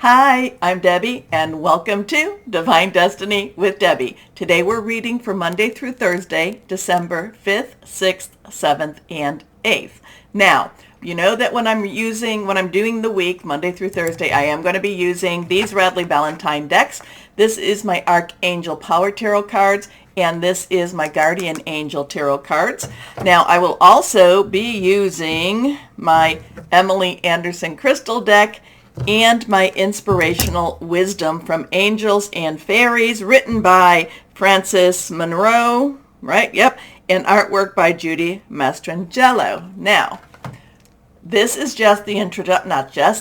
Hi, I'm Debbie, and welcome to Divine Destiny with Debbie. Today we're reading for Monday through Thursday, December 5th, 6th, 7th, and 8th. Now, you know that when I'm doing the week, Monday through Thursday, I am going to be using these Radley Valentine decks. This is my Archangel Power Tarot cards, and this is my Guardian Angel Tarot cards. Now, I will also be using my Emily Anderson Crystal deck and my Inspirational Wisdom from Angels and Fairies, written by Frances Monroe, right? Yep. And artwork by Judy Mastrangelo. Now, this is just the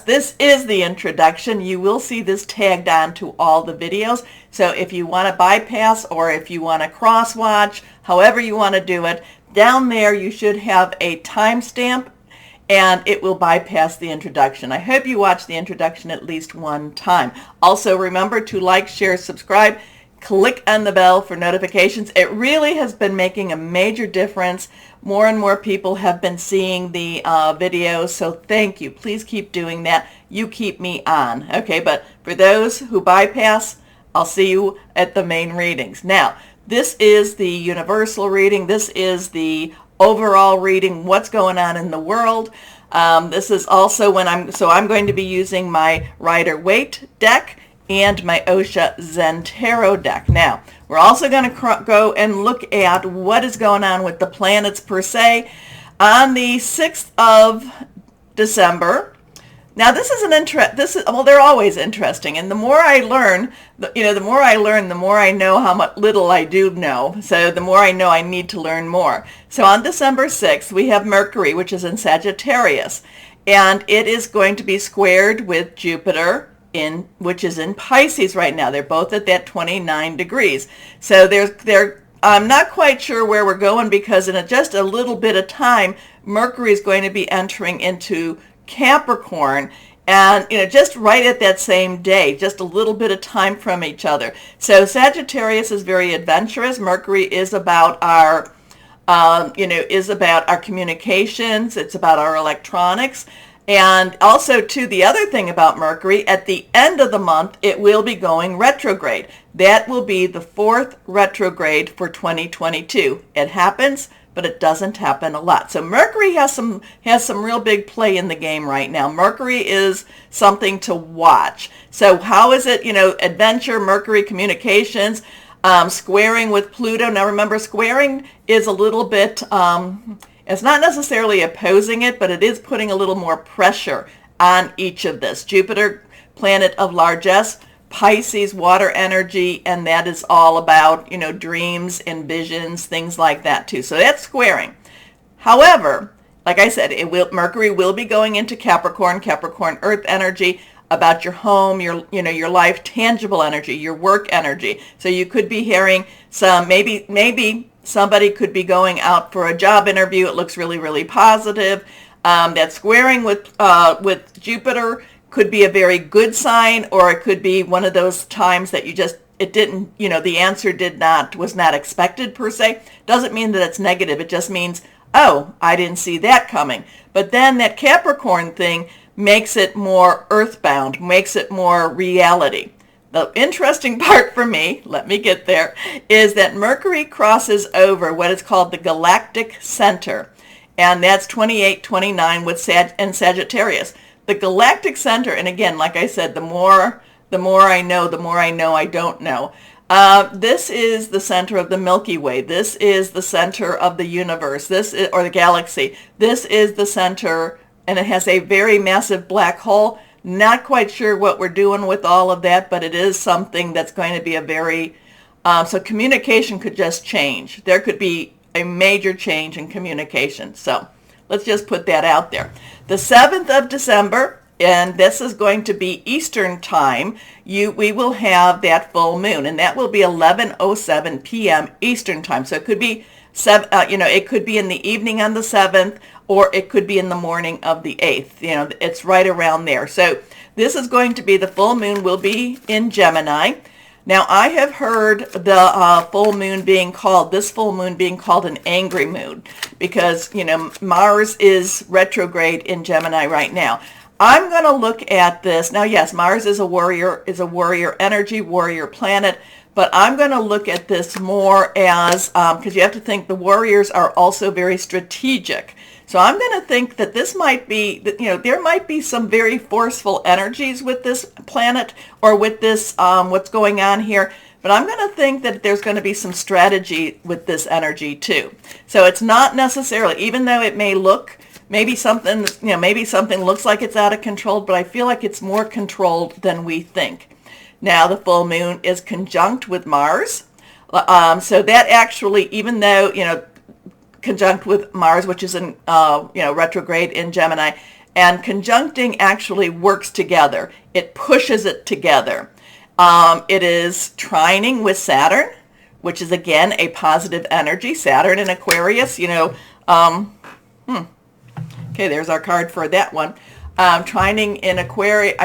this is the introduction. You will see this tagged on to all the videos. So if you want to bypass or if you want to cross-watch, however you want to do it, down there you should have a timestamp and it will bypass the introduction. I hope you watch the introduction at least one time. Also, remember to like, share, subscribe, click on the bell for notifications. It really has been making a major difference. More and more people have been seeing the videos, so thank you. Please keep doing that. You keep me on. Okay, but for those who bypass, I'll see you at the main readings. Now, this is the universal reading. This is the overall reading, what's going on in the world. This is also I'm going to be using my Rider-Waite deck and my Osha Zen Tarot deck. Now, we're also going to go and look at what is going on with the planets per se on the 6th of December. Now, they're always interesting, and the more I learn, the more I know how much little I do know. So the more I know, I need to learn more. So on December 6th, we have Mercury, which is in Sagittarius, and it is going to be squared with Jupiter, which is in Pisces right now. They're both at that 29 degrees. So I'm not quite sure where we're going, because in just a little bit of time, Mercury is going to be entering into Capricorn, and just right at that same day, just a little bit of time from each other. So Sagittarius is very adventurous. Mercury is about our communications. It's about our electronics. And also, too, the other thing about Mercury, at the end of the month, it will be going retrograde. That will be the 4th retrograde for 2022. It happens, but it doesn't happen a lot. So Mercury has some real big play in the game right now. Mercury is something to watch. So how is it, adventure, Mercury, communications, squaring with Pluto. Now remember, squaring is a little bit, it's not necessarily opposing it, but it is putting a little more pressure on each of this. Jupiter, planet of largesse, Pisces, water energy, and that is all about, dreams and visions, things like that too. So that's squaring. However, like I said, Mercury will be going into Capricorn, earth energy, about your home, your life, tangible energy, your work energy. So you could be hearing maybe somebody could be going out for a job interview. It looks really, really positive. That squaring with Jupiter could be a very good sign, or it could be one of those times that the answer was not expected per se. Doesn't mean that it's negative. It just means, oh, I didn't see that coming. But then that Capricorn thing makes it more earthbound, makes it more reality. The interesting part for me, let me get there, is that Mercury crosses over what is called the galactic center, and that's 2829 with Sagittarius. The galactic center, and again, like I said, the more I know, I don't know. This is the center of the Milky Way. This is the center of the universe. Or the galaxy. This is the center, and it has a very massive black hole. Not quite sure what we're doing with all of that, but it is something that's going to be a very, so communication could just change. There could be a major change in communication. So let's just put that out there. The 7th of December, and this is going to be Eastern time, we will have that full moon, and that will be 11:07 p.m. Eastern time. So it could be it could be in the evening on the 7th, or it could be in the morning of the 8th. It's right around there. So this is going to be, the full moon will be in Gemini. Now, I have heard the full moon being called an angry moon, because, Mars is retrograde in Gemini right now. I'm going to look at this. Now, yes, Mars is a warrior energy, warrior planet, but I'm going to look at this more as, because you have to think the warriors are also very strategic. So I'm going to think that this might be, there might be some very forceful energies with this planet or with this, what's going on here. But I'm going to think that there's going to be some strategy with this energy too. So it's not necessarily, even though it may look, maybe something looks like it's out of control, but I feel like it's more controlled than we think. Now the full moon is conjunct with Mars. So that actually, even though, conjunct with Mars, which is in, retrograde in Gemini, and conjuncting actually works together. It pushes it together. It is trining with Saturn, which is again a positive energy. Saturn in Aquarius, okay, there's our card for that one. Trining in Aquarius,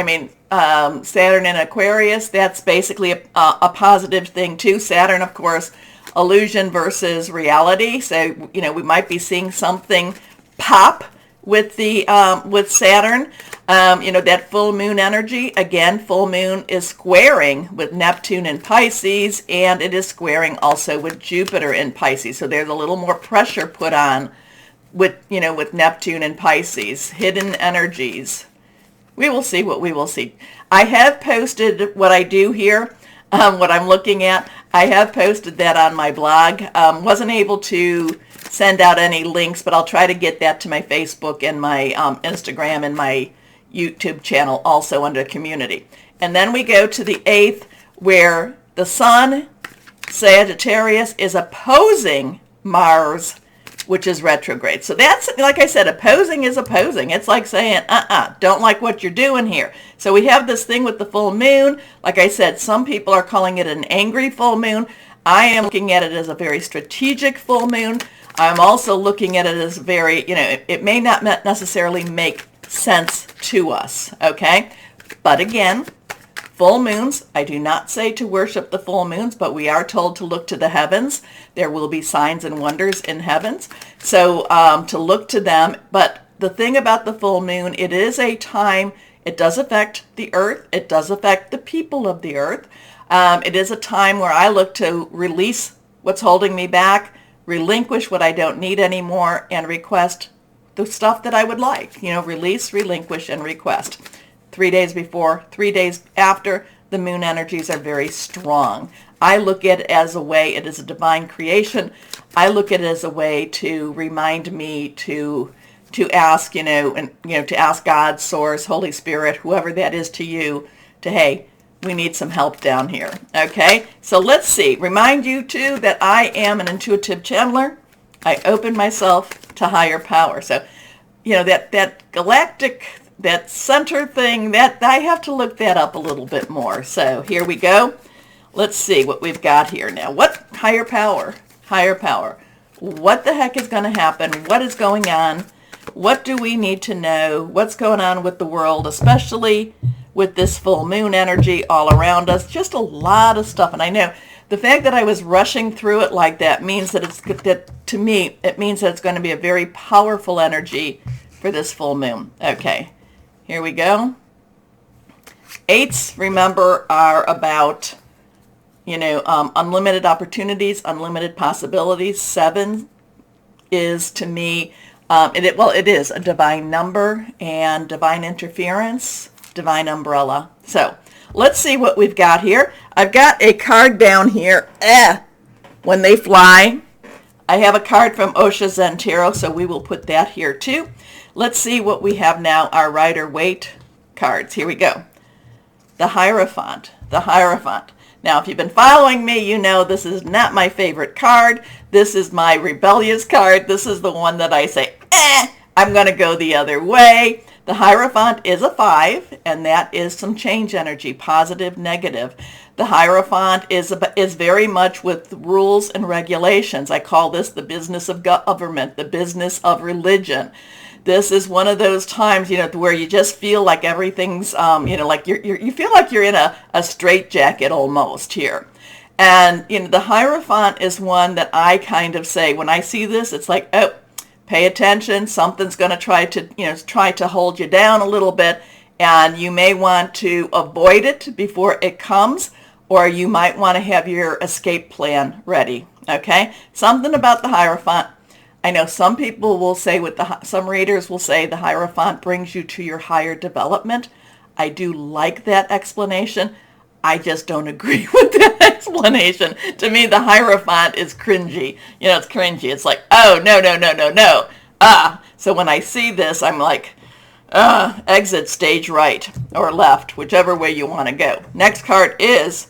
Saturn in Aquarius, that's basically a positive thing too. Saturn, of course, illusion versus reality. So, we might be seeing something pop with the with Saturn. That full moon energy, again, full moon is squaring with Neptune in Pisces, and it is squaring also with Jupiter in Pisces. So there's a little more pressure put on with Neptune and Pisces, hidden energies. We will see what we will see. I have posted what I do here, what I'm looking at. I have posted that on my blog. Wasn't able to send out any links, but I'll try to get that to my Facebook and my Instagram and my YouTube channel also under community. And then we go to the 8th, where the Sun, Sagittarius, is opposing Mars, which is retrograde. So that's, like I said, opposing is opposing. It's like saying, don't like what you're doing here. So we have this thing with the full moon. Like I said, some people are calling it an angry full moon. I am looking at it as a very strategic full moon. I'm also looking at it as very, it may not necessarily make sense to us, okay? But again, full moons, I do not say to worship the full moons, but we are told to look to the heavens. There will be signs and wonders in heavens. So to look to them. But the thing about the full moon, it is a time, it does affect the earth. It does affect the people of the earth. It is a time where I look to release what's holding me back, relinquish what I don't need anymore, and request the stuff that I would like. Release, relinquish, and request. 3 days before, 3 days after, the moon energies are very strong. I look at it as a way, it is a divine creation. I look at it as a way to remind me to ask, to ask God, Source, Holy Spirit, whoever that is to you, hey, we need some help down here. Okay, so let's see. Remind you too that I am an intuitive channeler. I open myself to higher power. So, that galactic, that center thing, that I have to look that up a little bit more. So here we go. Let's see what we've got here now. What higher power? Higher power. What the heck is going to happen? What is going on? What do we need to know? What's going on with the world, especially with this full moon energy all around us? Just a lot of stuff. And I know the fact that I was rushing through it like that means that to me, it means that it's going to be a very powerful energy for this full moon. Okay, here we go. 8s, remember, are about, unlimited opportunities, unlimited possibilities. 7 is, to me, it is a divine number and divine interference, divine umbrella. So let's see what we've got here. I've got a card down here. When they fly. I have a card from Osha Zen Tarot, so we will put that here too. Let's see what we have now, our Rider-Waite cards. Here we go. The Hierophant. The Hierophant. Now, if you've been following me, you know this is not my favorite card. This is my rebellious card. This is the one that I say, I'm going to go the other way. The Hierophant is a 5, and that is some change energy, positive, negative. The Hierophant is very much with rules and regulations. I call this the business of government, the business of religion. This is one of those times, where you just feel like everything's, like you feel like you're in a straitjacket almost here. And, the Hierophant is one that I kind of say, when I see this, it's like, pay attention. Something's going to try to hold you down a little bit, and you may want to avoid it before it comes, or you might want to have your escape plan ready. Okay? Something about the Hierophant. I know some people will say some readers will say the Hierophant brings you to your higher development. I do like that explanation. I just don't agree with that explanation. To me, the Hierophant is cringy. It's cringy. It's like, oh, no, no, no, no, no. So when I see this, I'm like, exit stage right or left, whichever way you want to go. Next card is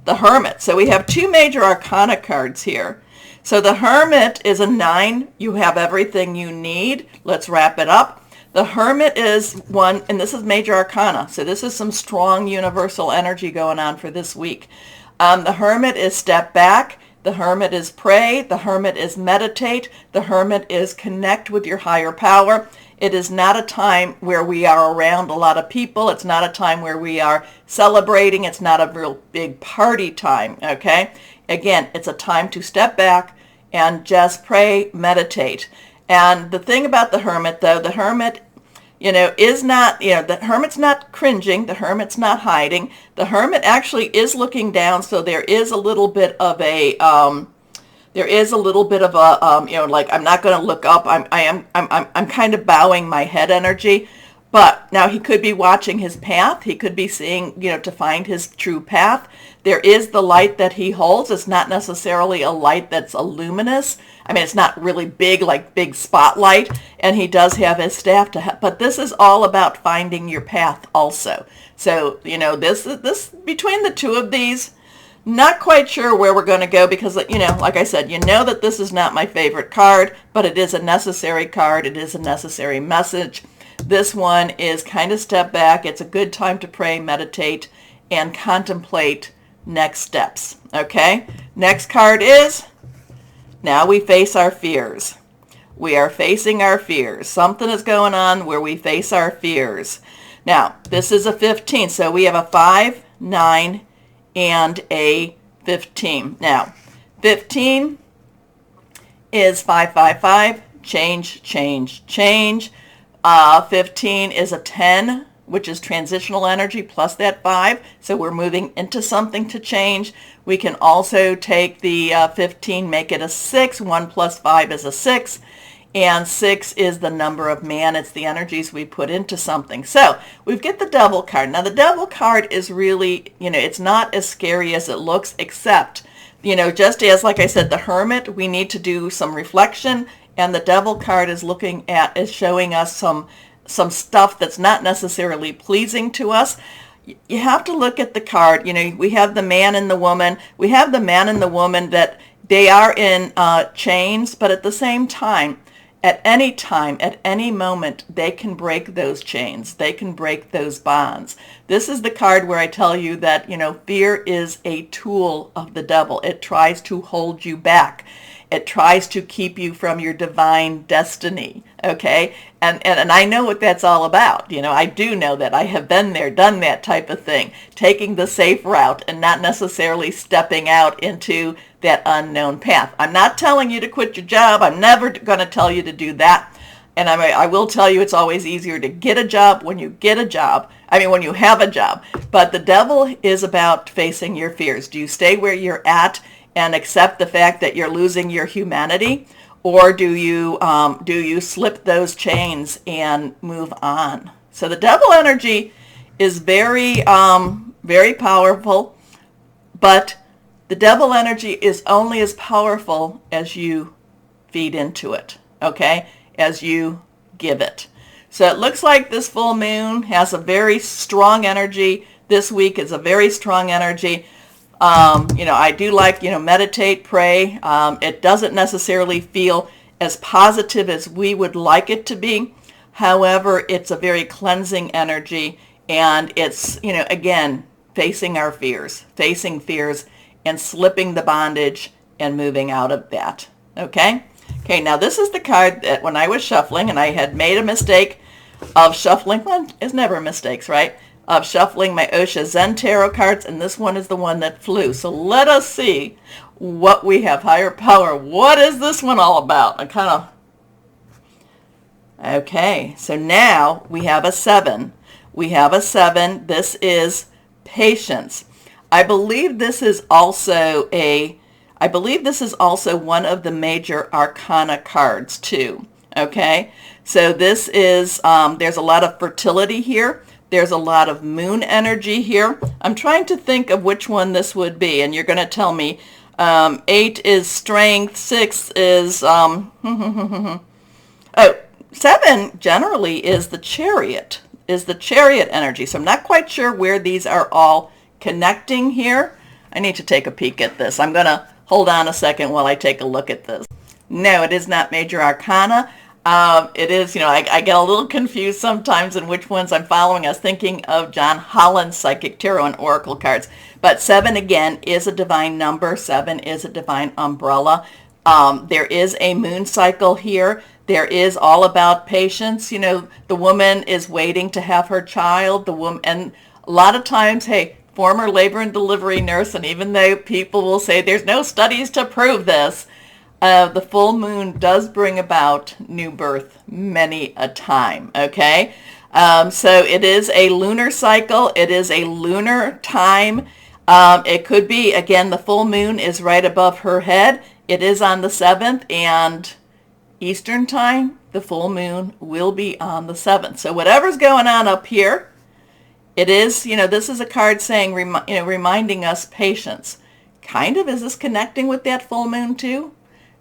the Hermit. So we have two major arcana cards here. So the Hermit is a 9. You have everything you need. Let's wrap it up. The Hermit is one, and this is major arcana. So this is some strong universal energy going on for this week. The Hermit is step back. The Hermit is pray. The Hermit is meditate. The Hermit is connect with your higher power. It is not a time where we are around a lot of people. It's not a time where we are celebrating. It's not a real big party time, okay? Again, it's a time to step back and just pray, meditate. And the thing about the Hermit, though, the Hermit, is not, the Hermit's not cringing. The Hermit's not hiding. The Hermit actually is looking down, so there is a little bit of a, like, I'm not going to look up. I'm kind of bowing my head energy. But now he could be watching his path. He could be seeing, to find his true path. There is the light that he holds. It's not necessarily a light that's luminous. I mean, it's not really big, like big spotlight. And he does have his staff to help. But this is all about finding your path also. So, this between the two of these, not quite sure where we're going to go because, like I said, that this is not my favorite card, but it is a necessary card. It is a necessary message. This one is kind of step back. It's a good time to pray, meditate, and contemplate next steps. Okay? Next card is, now we face our fears. We are facing our fears. Something is going on where we face our fears. Now, this is a 15. So we have a 5, 9, and a 15. Now, 15 is 555. Change, change, change. 15 is a 10, which is transitional energy plus that 5. So we're moving into something to change. We can also take the 15, make it a 6. 1 plus 5 is a 6. And 6 is the number of man. It's the energies we put into something. So we get the Devil card. Now the Devil card is really, it's not as scary as it looks, except, just as, like I said, the Hermit, we need to do some reflection. And the Devil card is showing us some stuff that's not necessarily pleasing to us. You have to look at the card. We have the man and the woman. We have the man and the woman that they are in chains, but at the same time, at any moment, they can break those chains. They can break those bonds. This is the card where I tell you that, fear is a tool of the devil. It tries to hold you back. It tries to keep you from your divine destiny, okay? And I know what that's all about. I do know that. I have been there, done that type of thing, taking the safe route and not necessarily stepping out into that unknown path. I'm not telling you to quit your job. I'm never going to tell you to do that. And I will tell you it's always easier to get a job when you get a job. When you have a job. But the devil is about facing your fears. Do you stay where you're at and accept the fact that you're losing your humanity, or do you slip those chains and move on? So the devil energy is very very powerful, but the devil energy is only as powerful as you feed into it, okay? As you give it. So it looks like this full moon has a very strong energy. This week is a very strong energy. I do like, meditate, pray. It doesn't necessarily feel as positive as we would like it to be. However, it's a very cleansing energy, and it's, again, facing our fears, and slipping the bondage and moving out of that. Okay? Okay, now this is the card that when I was shuffling, and I had made a mistake of shuffling, well, it's never mistakes, right? Of shuffling my Osha Zen Tarot cards, and this one is the one that flew. So let us see what we have. Higher power. What is this one all about? I kind of Okay, so now we have a 7. We have a 7. This is patience. I believe this is also one of the major arcana cards too. Okay, so this is, there's a lot of fertility here. There's a lot of moon energy here. I'm trying to think of which one this would be, and you're going to tell me. 8 is strength, 6 is, oh, 7 generally is the chariot energy. So I'm not quite sure where these are all connecting here. I need to take a peek at this. I'm going to hold on a second while I take a look at this. No, it is not major arcana. It is, I get a little confused sometimes in which ones I'm following. I was thinking of John Holland's Psychic Tarot and Oracle cards. But 7, again, is a divine number. 7 is a divine umbrella. There is a moon cycle here. There is all about patience. The woman is waiting to have her child. The woman, and a lot of times, hey, former labor and delivery nurse, and even though people will say there's no studies to prove this, the full moon does bring about new birth many a time, okay? So it is a lunar cycle. It is a lunar time. It could be, again, the full moon is right above her head. It is on the 7th, and Eastern time, the full moon will be on the 7th. So whatever's going on up here, it is, this is a card saying, reminding us patience. Kind of, is this connecting with that full moon too?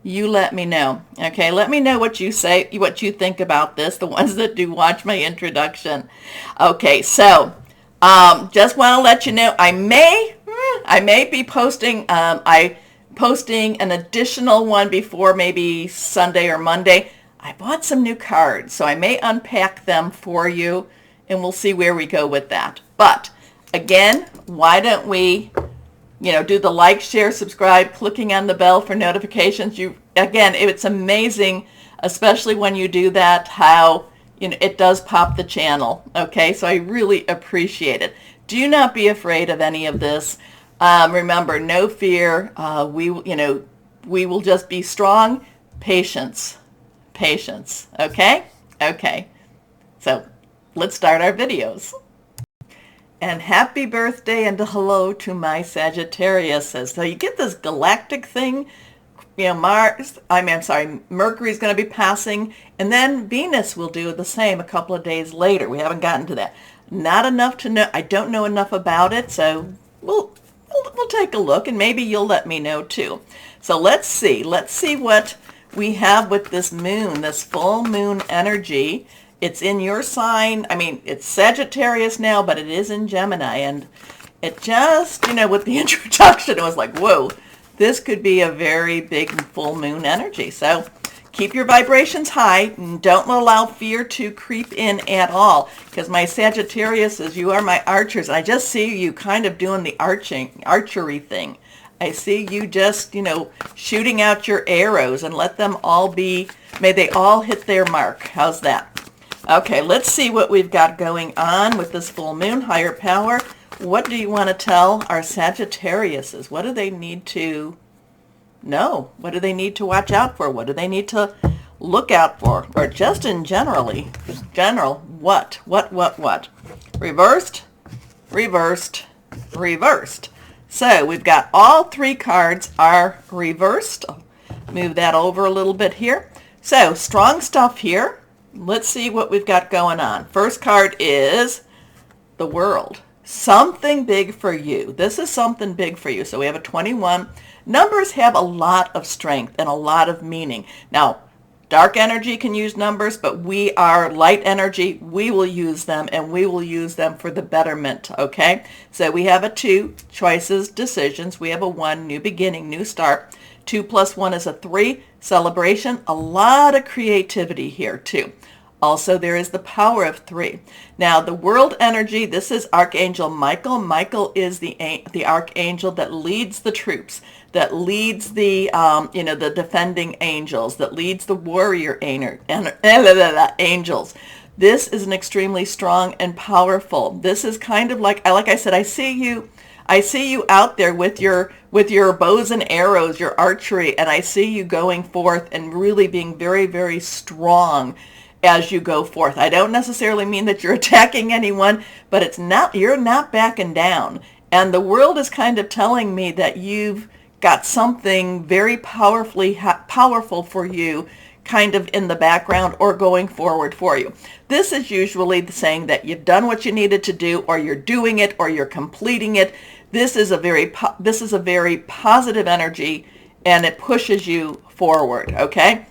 You let me know. Okay, let me know what you say, what you think about this, the ones that do watch my introduction. Okay, so just want to let you know, I may be posting posting an additional one before maybe Sunday or Monday. I bought some new cards, so I may unpack them for you, and we'll see where we go with that. But again, why don't we do the like, share, subscribe, clicking on the bell for notifications. Again, it's amazing, especially when you do that, how it does pop the channel. Okay, so I really appreciate it. Do not be afraid of any of this. Remember, no fear. We will just be strong. Patience. Okay. So let's start our videos. And happy birthday and hello to my Sagittariuses. So you get this galactic thing, Mercury's going to be passing, and then Venus will do the same a couple of days later. We haven't gotten to that. Not enough to know. I don't know enough about it, so we'll take a look, and maybe you'll let me know too. So let's see what we have with this moon, this full moon energy. It's in your sign. I mean, it's Sagittarius now, but it is in Gemini. And it just, with the introduction, it was like, whoa, this could be a very big full moon energy. So keep your vibrations high. And don't allow fear to creep in at all. Because my Sagittarius is, you are my archers. I just see you kind of doing the archery thing. I see you just, shooting out your arrows, and let them all be, may they all hit their mark. How's that? Okay, let's see what we've got going on with this full moon. Higher power, what do you want to tell our Sagittariuses? What do they need to know? What do they need to watch out for? What do they need to look out for? Or just in general, what? Reversed. So we've got all 3 cards are reversed. I'll move that over a little bit here. So strong stuff here. Let's see what we've got going on. First card is the World. Something big for you. This is something big for you. So we have a 21. Numbers have a lot of strength and a lot of meaning. Now, dark energy can use numbers, but we are light energy. We will use them, and we will use them for the betterment, okay? So we have a 2, choices, decisions. We have a 1, new beginning, new start. 2 plus 1 is a 3, celebration. A lot of creativity here too. Also, there is the power of 3. Now, the world energy, this is Archangel Michael. Michael is the archangel that leads the troops, that leads the, the defending angels, that leads the warrior angels. This is an extremely strong and powerful. This is kind of like I said, I see you out there with your bows and arrows, your archery, and I see you going forth and really being very, very strong as you go forth. I don't necessarily mean that you're attacking anyone, but it's not, you're not backing down. And the world is kind of telling me that you've got something very powerful for you kind of in the background or going forward for you. This is usually saying that you've done what you needed to do, or you're doing it, or you're completing it. This is a very positive energy, and it pushes you forward, okay?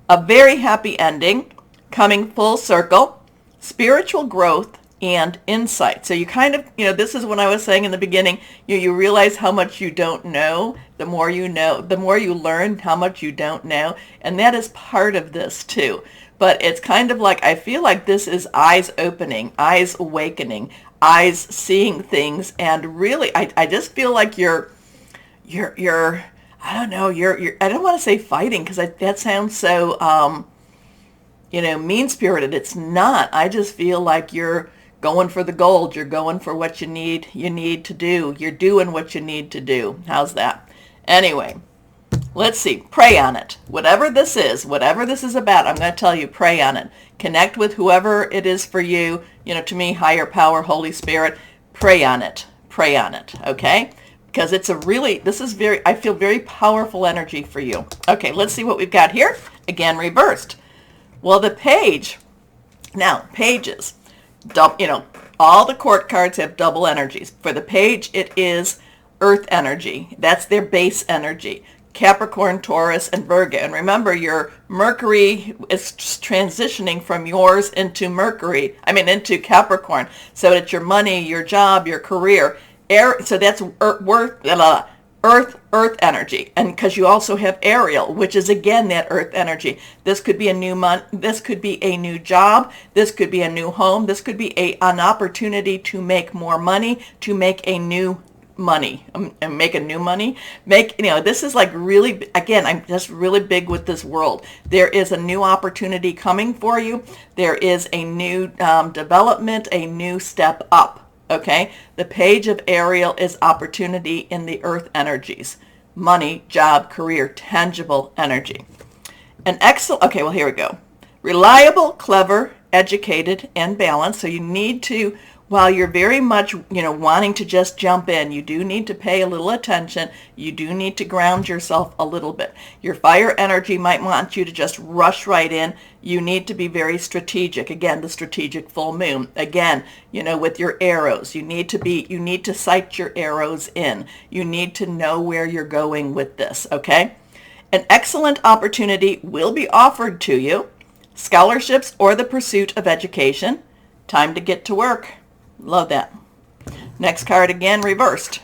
A very happy ending, coming full circle, spiritual growth, and insight. So you kind of, this is when I was saying in the beginning, you realize how much you don't know. The more you know, the more you learn how much you don't know. And that is part of this too. But it's kind of like, I feel like this is eyes opening, eyes awakening, eyes seeing things. And really, I just feel like you're I don't know, I don't want to say fighting, because that sounds so, mean-spirited. It's not. I just feel like you're going for the gold. You're going for what you need to do. You're doing what you need to do. How's that? Anyway, let's see. Pray on it. Whatever this is about, I'm going to tell you, pray on it. Connect with whoever it is for you. To me, higher power, Holy Spirit. Pray on it. Pray on it. Okay? Because it's I feel very powerful energy for you. Okay, let's see what we've got here. Again, reversed. Well, the page, now, pages, all the court cards have double energies. For the page, it is earth energy. That's their base energy. Capricorn, Taurus, and Virgo. And remember, your Mercury is transitioning from yours into into Capricorn. So it's your money, your job, your career. So that's earth energy, and because you also have Ariel, which is again that earth energy. This could be a new this could be a new job, this could be a new home, this could be an opportunity to make more money, to make a new money, and make a new money. This is like really, again, I'm just really big with this world. There is a new opportunity coming for you. There is a new development, a new step up. Okay, the page of Ariel is opportunity in the earth energies. Money, job, career, tangible energy. An excellent, okay, well, here we go. Reliable, clever, educated, and balanced. So you need to, while you're very much, wanting to just jump in, you do need to pay a little attention. You do need to ground yourself a little bit. Your fire energy might want you to just rush right in. You need to be very strategic. Again, the strategic full moon. Again, with your arrows, you need to sight your arrows in. You need to know where you're going with this, okay? An excellent opportunity will be offered to you. Scholarships or the pursuit of education. Time to get to work. Love that. Next card again, reversed.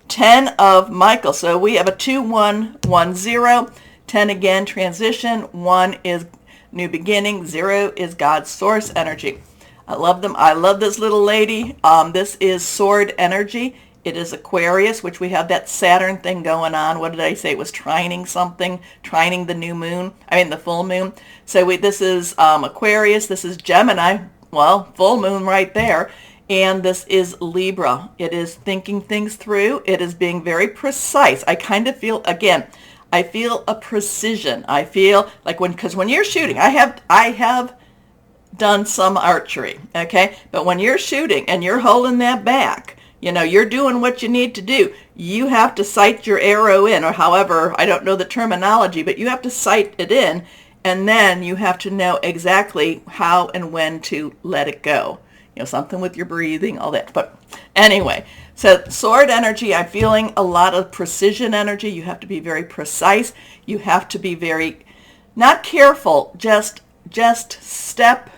10 of Michael. So we have a 2-1-1-0. 10 again, transition. 1 is new beginning. 0 is God's source energy. I love them. I love this little lady. This is sword energy. It is Aquarius, which we have that Saturn thing going on. What did I say? It was trining something, trining the new moon. The full moon. So this is Aquarius. This is Gemini. Well, full moon right there. And this is Libra. It is thinking things through. It is being very precise. I kind of feel, again, I feel a precision. I feel like because when you're shooting, I have done some archery, okay? But when you're shooting and you're holding that back, you're doing what you need to do. You have to sight your arrow in, or however, I don't know the terminology, but you have to sight it in. And then you have to know exactly how and when to let it go. Something with your breathing, all that. But anyway, so sword energy, I'm feeling a lot of precision energy. You have to be very precise. You have to be very, not careful, just step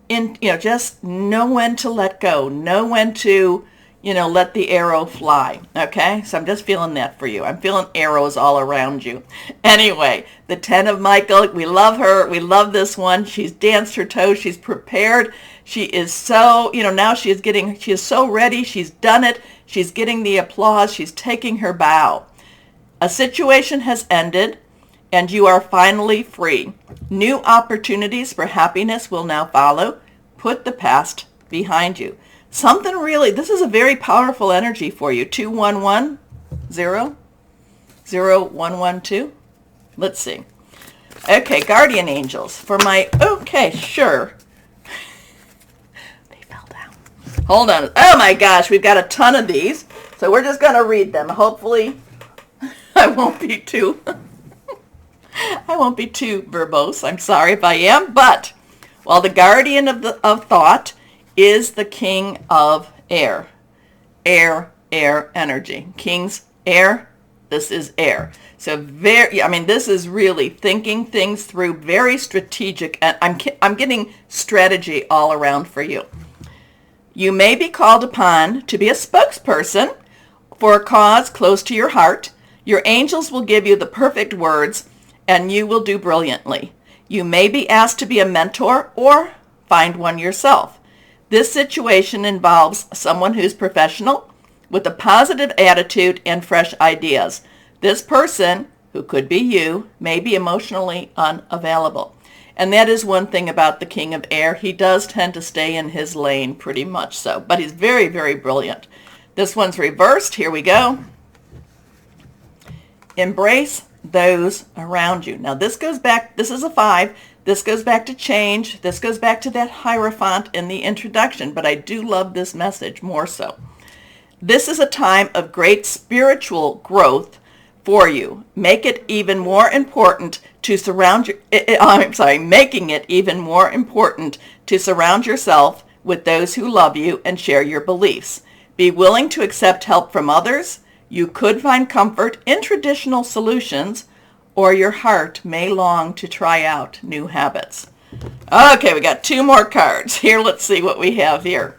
in, just know when to let go. Know when to, let the arrow fly, okay? So I'm just feeling that for you. I'm feeling arrows all around you. Anyway, the 10 of Michael, we love her. We love this one. She's danced her toes. She's prepared. She is so, now she is so ready. She's done it. She's getting the applause. She's taking her bow. A situation has ended, and you are finally free. New opportunities for happiness will now follow. Put the past behind you. Something really, this is a very powerful energy for you. 2-1-1-0, 0-1-1-2. Let's see. Okay, guardian angels for my, okay, sure. They fell down. Hold on. Oh my gosh, we've got a ton of these. So we're just going to read them. Hopefully I won't be too verbose. I'm sorry if I am, but while the guardian of thought is the king of air. Air energy. King's air, this is air. So this is really thinking things through, very strategic, and I'm getting strategy all around for you. You may be called upon to be a spokesperson for a cause close to your heart. Your angels will give you the perfect words, and you will do brilliantly. You may be asked to be a mentor or find one yourself. This situation involves someone who's professional with a positive attitude and fresh ideas. This person, who could be you, may be emotionally unavailable. And that is one thing about the King of Air. He does tend to stay in his lane pretty much so, but he's very, very brilliant. This one's reversed. Here we go. Embrace those around you. Now this goes back, this is a 5. This goes back to change. This goes back to that Hierophant in the introduction, but I do love this message more so. This is a time of great spiritual growth for you. Make it even more important to making it even more important to surround yourself with those who love you and share your beliefs. Be willing to accept help from others. You could find comfort in traditional solutions, or your heart may long to try out new habits. Okay, we got 2 more cards. Here, let's see what we have here.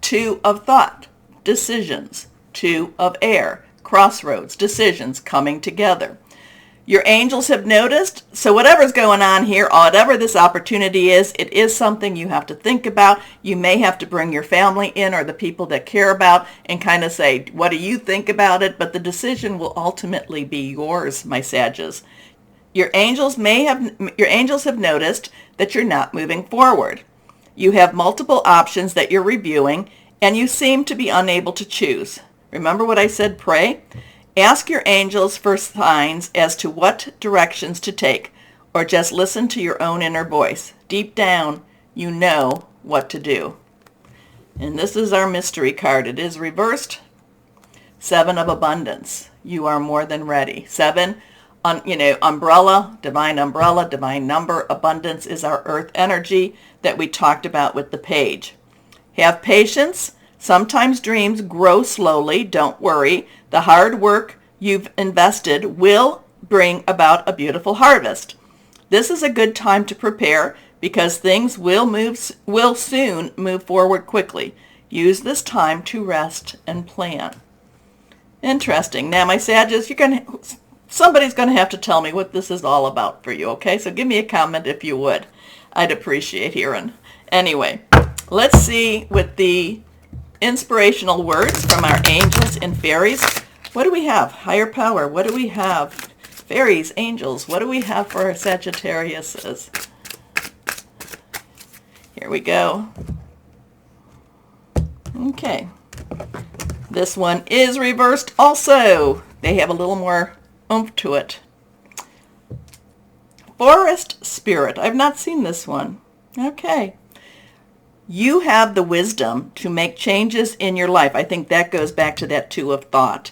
2 of thought, decisions. 2 of air, crossroads, decisions coming together. Your angels have noticed, so whatever's going on here, whatever this opportunity is, it is something you have to think about. You may have to bring your family in or the people that care about and kind of say, what do you think about it? But the decision will ultimately be yours, my Sages. Your angels have noticed that you're not moving forward. You have multiple options that you're reviewing, and you seem to be unable to choose. Remember what I said, pray? Ask your angels for signs as to what directions to take, or just listen to your own inner voice. Deep down, you know what to do. And this is our mystery card. It is reversed. 7 of abundance. You are more than ready. 7, umbrella, divine number. Abundance is our earth energy that we talked about with the page. Have patience. Sometimes dreams grow slowly. Don't worry. The hard work you've invested will bring about a beautiful harvest. This is a good time to prepare because things will soon move forward quickly. Use this time to rest and plan. Interesting. Now, my Sages, somebody's going to have to tell me what this is all about for you, okay? So give me a comment if you would. I'd appreciate hearing. Anyway, let's see with the inspirational words from our angels and fairies. What do we have? Higher power. What do we have? Fairies, angels. What do we have for our Sagittariuses? Here we go. Okay. This one is reversed also. They have a little more oomph to it. Forest spirit. I've not seen this one. Okay. You have the wisdom to make changes in your life. I think that goes back to that 2 of thought.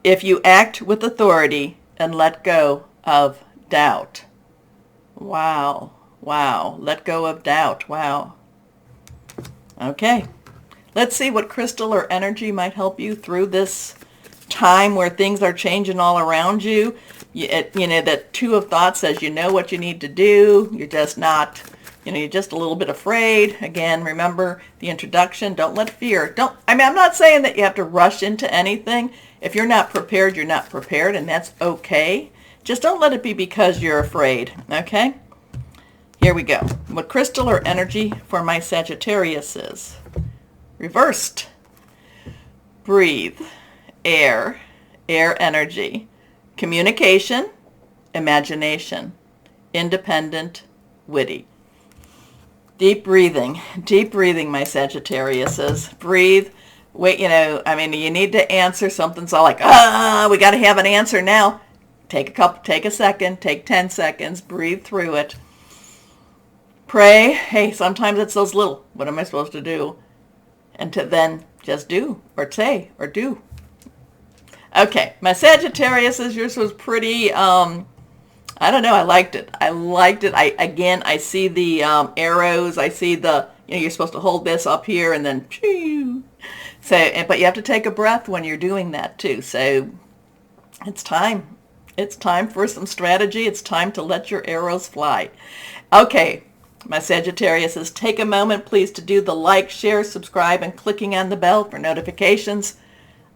If you act with authority and let go of doubt. Wow. Wow. Let go of doubt. Wow. Okay. Let's see what crystal or energy might help you through this time where things are changing all around you. That 2 of thought says you know what you need to do. You're just not... you're just a little bit afraid. Again, remember the introduction. Don't let fear. I'm not saying that you have to rush into anything. If you're not prepared, you're not prepared, and that's okay. Just don't let it be because you're afraid, okay? Here we go. What crystal or energy for my Sagittarius is? Reversed. Breathe. Air. Air energy. Communication. Imagination. Independent. Witty. Deep breathing, my Sagittariuses. Breathe. Wait, you need to answer. Something's all like, we got to have an answer now. take a second, take 10 seconds, breathe through it. Pray. Hey, sometimes it's those little, what am I supposed to do? And to then just do, or say, or do. Okay, my Sagittarius, yours was pretty, I don't know, I liked it. I see the arrows, I see the, you're supposed to hold this up here and then, so, but you have to take a breath when you're doing that too. So it's time. It's time for some strategy. It's time to let your arrows fly. Okay, my Sagittarius, take a moment, please, to do the like, share, subscribe, and clicking on the bell for notifications.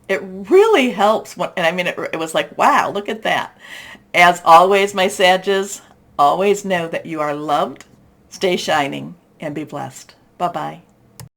It really helps. It was like, wow, look at that. As always, my Sages, always know that you are loved. Stay shining and be blessed. Bye-bye.